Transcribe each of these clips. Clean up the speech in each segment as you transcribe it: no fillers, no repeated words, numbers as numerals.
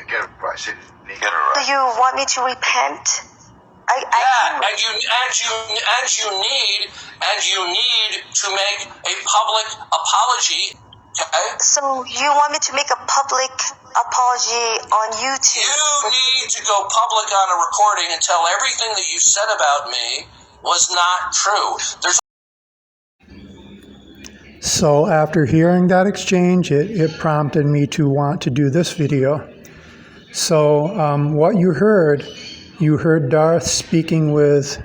Get it right. Get it Do right. you want me to repent? And you need to make a public apology. Okay? So you want me to make a public apology on YouTube? You need to go public on a recording and tell everything that you said about me was not true. So after hearing that exchange, it prompted me to want to do this video. So what you heard Darth speaking with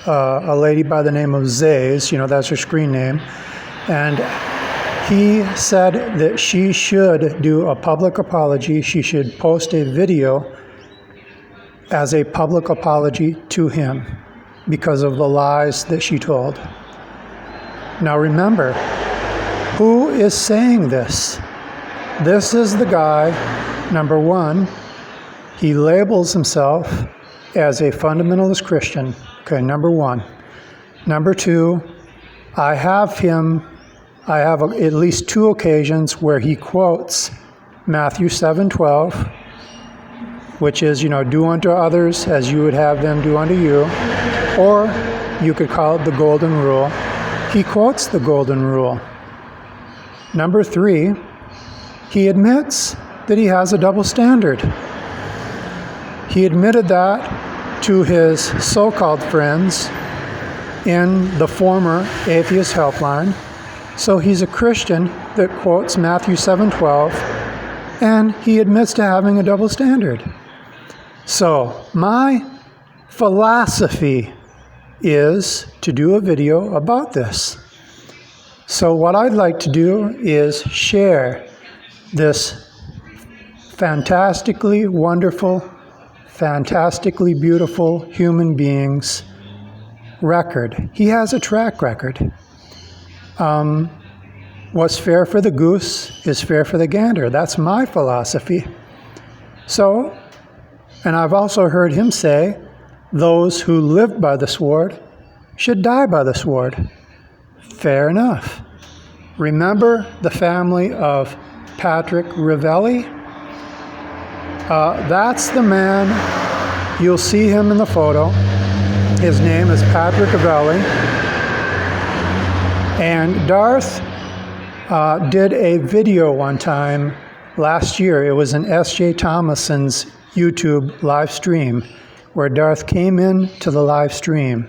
a lady by the name of 𝐸, that's her screen name, and he said that she should do a public apology. She should post a video as a public apology to him because of the lies that she told. Now remember, who is saying this? This is the guy, number one, he labels himself as a fundamentalist Christian. Okay, number one. Number two, I have at least two occasions where he quotes Matthew 7:12, which is, do unto others as you would have them do unto you, or you could call it the golden rule. He quotes the golden rule. Number three, he admits that he has a double standard. He admitted that to his so-called friends in the former atheist helpline. So he's a Christian that quotes Matthew 7:12, and he admits to having a double standard. So my philosophy is to do a video about this. So what I'd like to do is share this fantastically wonderful, fantastically beautiful human being's record. He has a track record. What's fair for the goose is fair for the gander. That's my philosophy. So, and I've also heard him say, those who live by the sword should die by the sword. Fair enough. Remember the family of Patrick Ravelli? That's the man. You'll see him in the photo. His name is Patrick Ravelli. And Darth did a video one time last year. It was an S.J. Thomason's YouTube live stream where Darth came in to the live stream.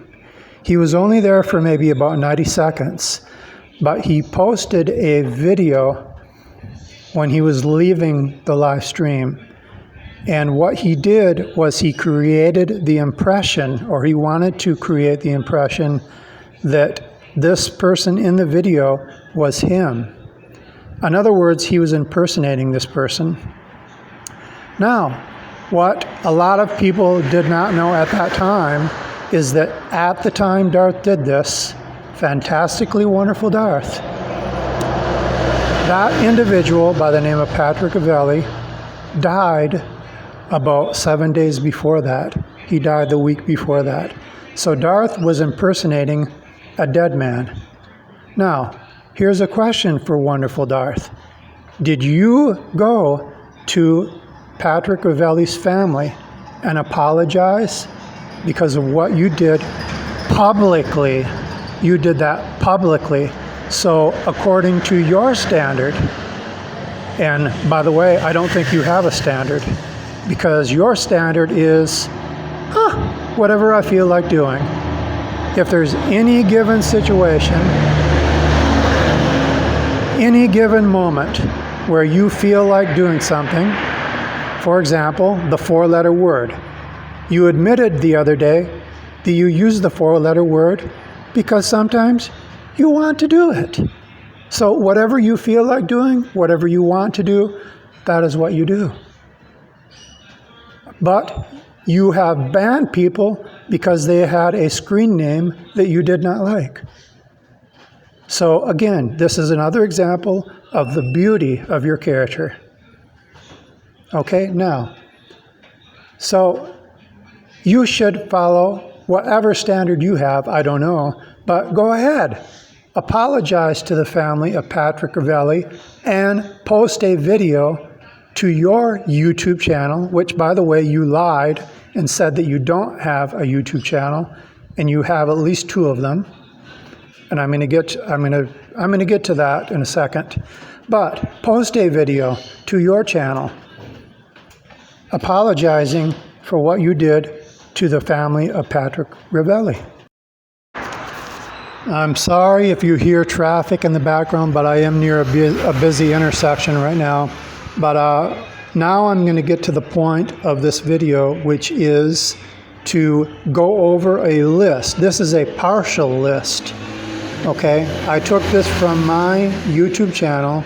He was only there for maybe about 90 seconds, but he posted a video when he was leaving the live stream. And what he did was he created the impression, or he wanted to create the impression, that this person in the video was him. In other words, he was impersonating this person. Now, what a lot of people did not know at that time is that at the time Darth did this, fantastically wonderful Darth, that individual by the name of Patrick Ravelli died about 7 days before that. He died the week before that. So Darth was impersonating a dead man. Now, here's a question for wonderful Darth. Did you go to Patrick Ravelli's family and apologize because of what you did publicly? You did that publicly. So according to your standard, and by the way, I don't think you have a standard, because your standard is, whatever I feel like doing. If there's any given situation, any given moment where you feel like doing something, for example, the four-letter word. You admitted the other day that you use the four-letter word because sometimes you want to do it. So whatever you feel like doing, whatever you want to do, that is what you do. But you have banned people because they had a screen name that you did not like. So again, this is another example of the beauty of your character. Okay, now, so you should follow whatever standard you have, I don't know, but go ahead. Apologize to the family of Patrick Ravelli and post a video to your YouTube channel, which, by the way, you lied and said that you don't have a YouTube channel, and you have at least 2 of them. And I'm going to get to that in a second. But post a video to your channel apologizing for what you did to the family of Patrick Ravelli. I'm sorry if you hear traffic in the background, but I am near a busy intersection right now. But now I'm going to get to the point of this video, which is to go over a list. This is a partial list, okay? I took this from my YouTube channel,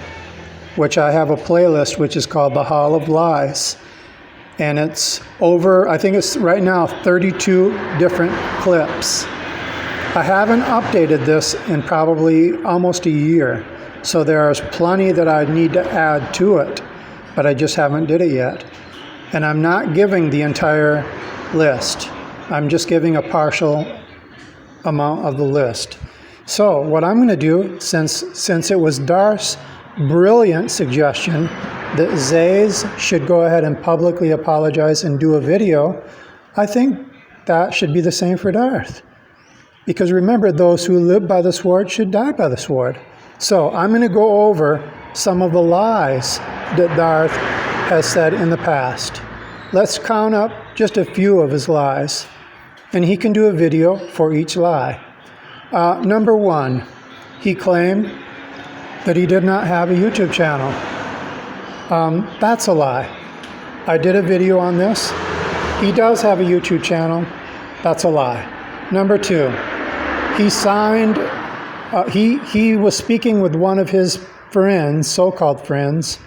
which I have a playlist, which is called The Hall of Lies. And it's over, I think it's right now 32 different clips. I haven't updated this in probably almost a year, so there's plenty that I need to add to it, but I just haven't did it yet. And I'm not giving the entire list. I'm just giving a partial amount of the list. So what I'm going to do, since it was Darth's brilliant suggestion that 𝐸 should go ahead and publicly apologize and do a video, I think that should be the same for Darth. Because remember, those who live by the sword should die by the sword. So I'm going to go over some of the lies that Darth has said in the past. Let's count up just a few of his lies. And he can do a video for each lie. Number 1, he claimed that he did not have a YouTube channel. That's a lie. I did a video on this. He does have a YouTube channel. That's a lie. Number 2, he signed, he was speaking with one of his friends, so-called friends,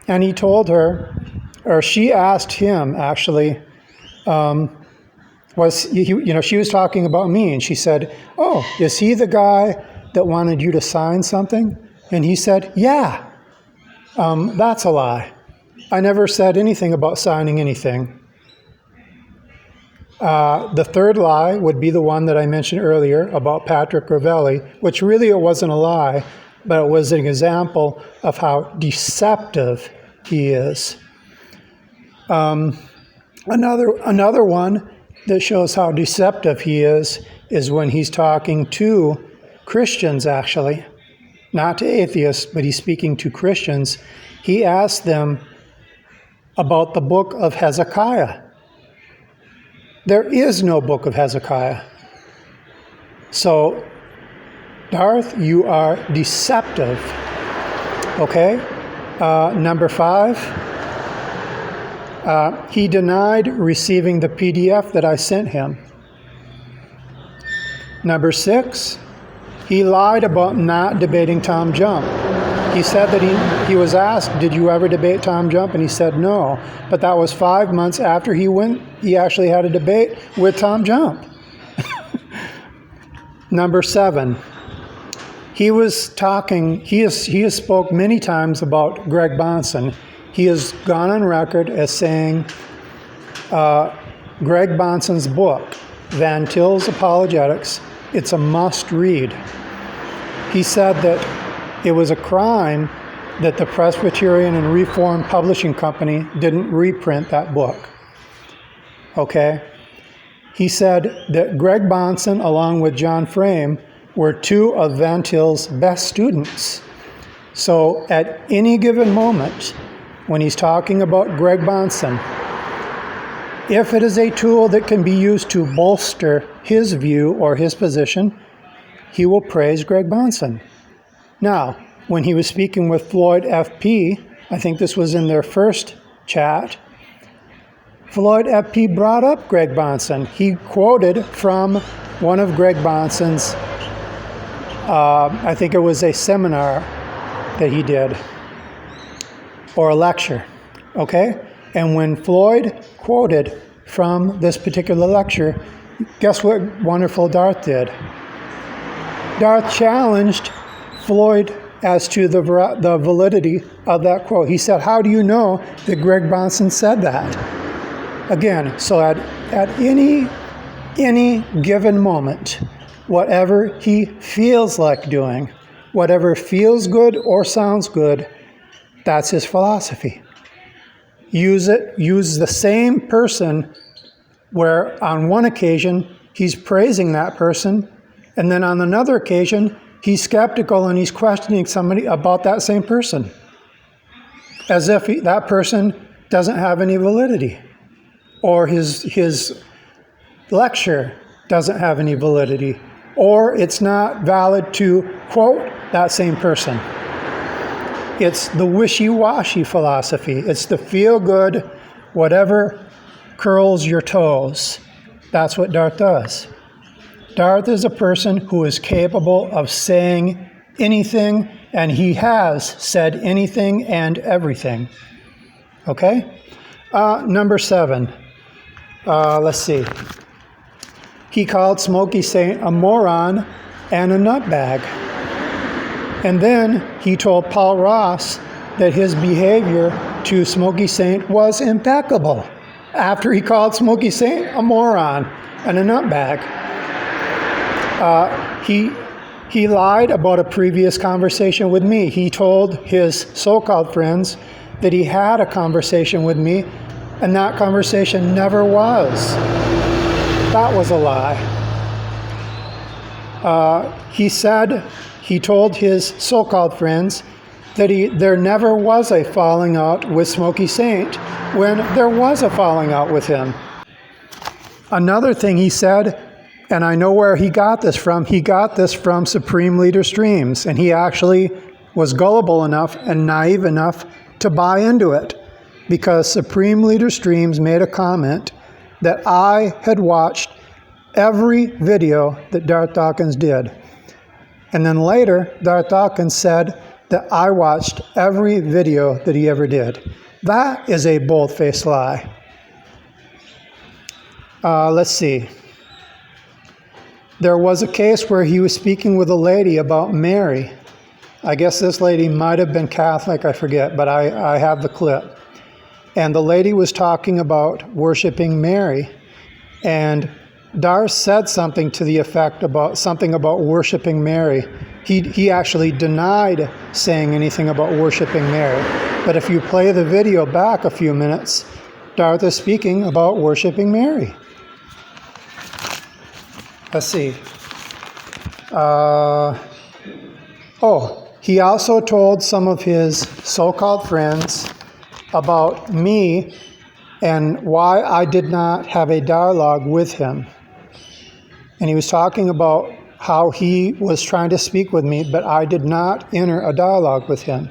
and he told her, or she asked him actually, she was talking about me, and she said, "Oh, is he the guy that wanted you to sign something?" And he said, "Yeah." That's a lie. I never said anything about signing anything. The third lie would be the one that I mentioned earlier about Patrick Ravelli, which really it wasn't a lie, but it was an example of how deceptive he is. Another one that shows how deceptive he is when he's talking to Christians, actually. Not to atheists, but he's speaking to Christians. He asked them about the book of Hezekiah. There is no book of Hezekiah. So, Darth, you are deceptive. Okay? Number 5, he denied receiving the PDF that I sent him. Number 6, he lied about not debating Tom Jump. He said that he was asked, "Did you ever debate Tom Jump?" And he said no. But that was 5 months after he actually had a debate with Tom Jump. Number 7, he has spoke many times about Greg Bahnsen. He has gone on record as saying Greg Bahnsen's book, Van Til's Apologetics, it's a must-read. He said that it was a crime that the Presbyterian and Reformed Publishing Company didn't reprint that book. Okay? He said that Greg Bahnsen, along with John Frame, were 2 of Van Til's best students. So at any given moment, when he's talking about Greg Bahnsen, if it is a tool that can be used to bolster his view or his position, he will praise Greg Bahnsen. Now, when he was speaking with Floyd F.P., I think this was in their first chat, Floyd F.P. brought up Greg Bahnsen. He quoted from one of Greg Bahnsen's, I think it was a seminar that he did, or a lecture, okay? And when Floyd quoted from this particular lecture, guess what wonderful Darth did? Darth challenged Floyd as to the validity of that quote. He said, "How do you know that Greg Bahnsen said that?" Again, so at any given moment, whatever he feels like doing, whatever feels good or sounds good, That's his philosophy. Use the same person where on one occasion he's praising that person, and then on another occasion he's skeptical and he's questioning somebody about that same person, as if that person doesn't have any validity, or his lecture doesn't have any validity, or it's not valid to quote that same person. It's the wishy-washy philosophy. It's the feel-good, whatever curls your toes. That's what Darth does. Darth is a person who is capable of saying anything, and he has said anything and everything. Okay? Number 7. Let's see. He called Smoky Saint a moron and a nutbag. And then he told Paul Ross that his behavior to Smoky Saint was impeccable after he called Smoky Saint a moron and a nutbag. He lied about a previous conversation with me. He told his so-called friends that he had a conversation with me, and that conversation never was. That was a lie. He told his so-called friends that there never was a falling out with Smoky Saint when there was a falling out with him. Another thing he said, and I know where he got this from Supreme Leader Streams, and he actually was gullible enough and naive enough to buy into it, because Supreme Leader Streams made a comment that I had watched every video that Darth Dawkins did. And then later, Darth Dawkins said that I watched every video that he ever did. That is a bold-faced lie. Let's see. There was a case where he was speaking with a lady about Mary. I guess this lady might have been Catholic, I forget, but I have the clip. And the lady was talking about worshiping Mary. And Darth said something to the effect about worshiping Mary. He actually denied saying anything about worshiping Mary. But if you play the video back a few minutes, Darth is speaking about worshiping Mary. Let's see. He also told some of his so-called friends about me and why I did not have a dialogue with him. And he was talking about how he was trying to speak with me, but I did not enter a dialogue with him.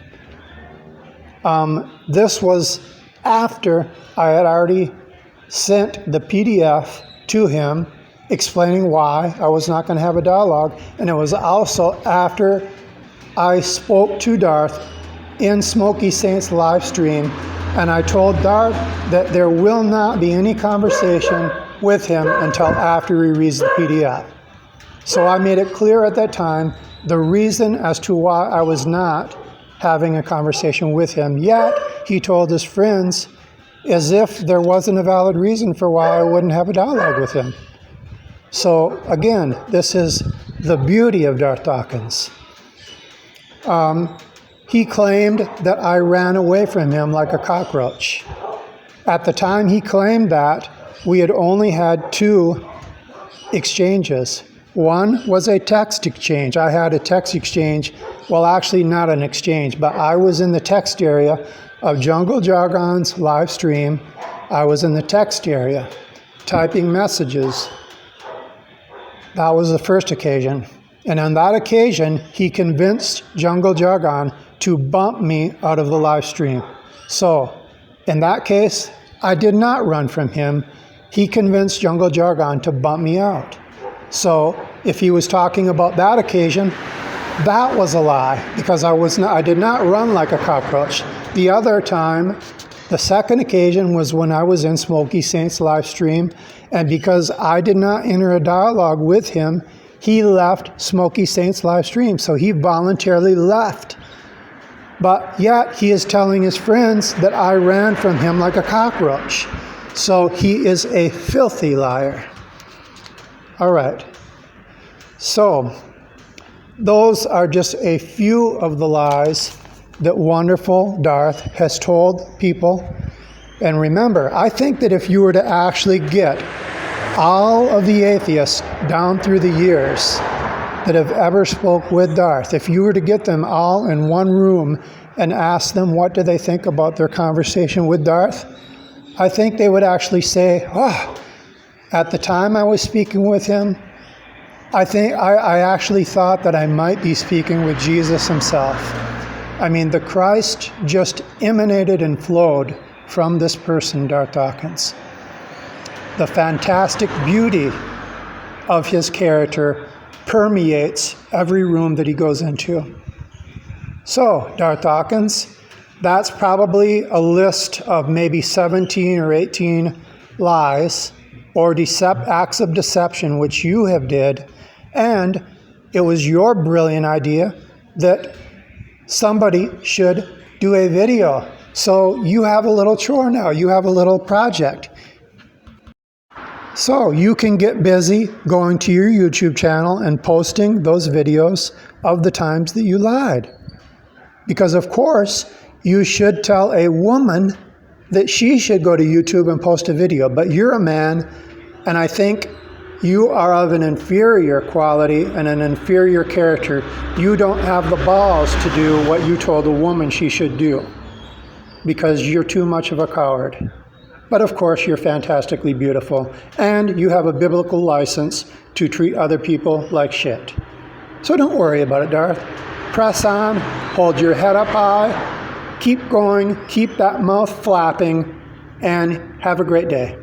This was after I had already sent the PDF to him explaining why I was not going to have a dialogue. And it was also after I spoke to Darth in Smoky Saint's live stream, and I told Darth that there will not be any conversation with him until after he reads the PDF. So I made it clear at that time the reason as to why I was not having a conversation with him. Yet he told his friends as if there wasn't a valid reason for why I wouldn't have a dialogue with him. So again, this is the beauty of Darth Dawkins. He claimed that I ran away from him like a cockroach. At the time he claimed that, we had only had 2 exchanges. One was a text exchange. I had a text exchange, well, actually not an exchange, but I was in the text area of 𝐃𝐚𝐫𝐤𝐬𝐧𝐬's live stream. I was in the text area, typing messages. That was the first occasion. And on that occasion, he convinced 𝐃𝐚𝐫𝐤𝐬𝐧𝐬 to bump me out of the live stream. So, in that case, I did not run from him. He convinced 𝐃𝐚𝐫𝐤𝐬𝐧𝐬 to bump me out. So, if he was talking about that occasion, that was a lie, because I did not run like a cockroach. The other time, the second occasion, was when I was in Smoky Saint's live stream, and because I did not enter a dialogue with him, he left Smoky Saint's live stream. So he voluntarily left. But yet he is telling his friends that I ran from him like a cockroach. So he is a filthy liar. All right. So those are just a few of the lies that wonderful Darth has told people. And remember, I think that if you were to actually get all of the atheists down through the years that have ever spoke with Darth, if you were to get them all in one room and ask them what do they think about their conversation with Darth, I think they would actually say, oh, at the time I was speaking with him, I actually thought that I might be speaking with Jesus himself. I mean, the Christ just emanated and flowed from this person, Darth Dawkins. The fantastic beauty of his character permeates every room that he goes into. So, Darth Dawkins, that's probably a list of maybe 17 or 18 lies or acts of deception which you have did, and it was your brilliant idea that somebody should do a video. So you have a little chore now, you have a little project. So you can get busy going to your YouTube channel and posting those videos of the times that you lied. Because of course, you should tell a woman that she should go to YouTube and post a video, but you're a man, and I think you are of an inferior quality and an inferior character. You don't have the balls to do what you told a woman she should do, because you're too much of a coward. But of course, you're fantastically beautiful, and you have a biblical license to treat other people like shit. So don't worry about it, Darth. Press on, hold your head up high, keep going, keep that mouth flapping, and have a great day.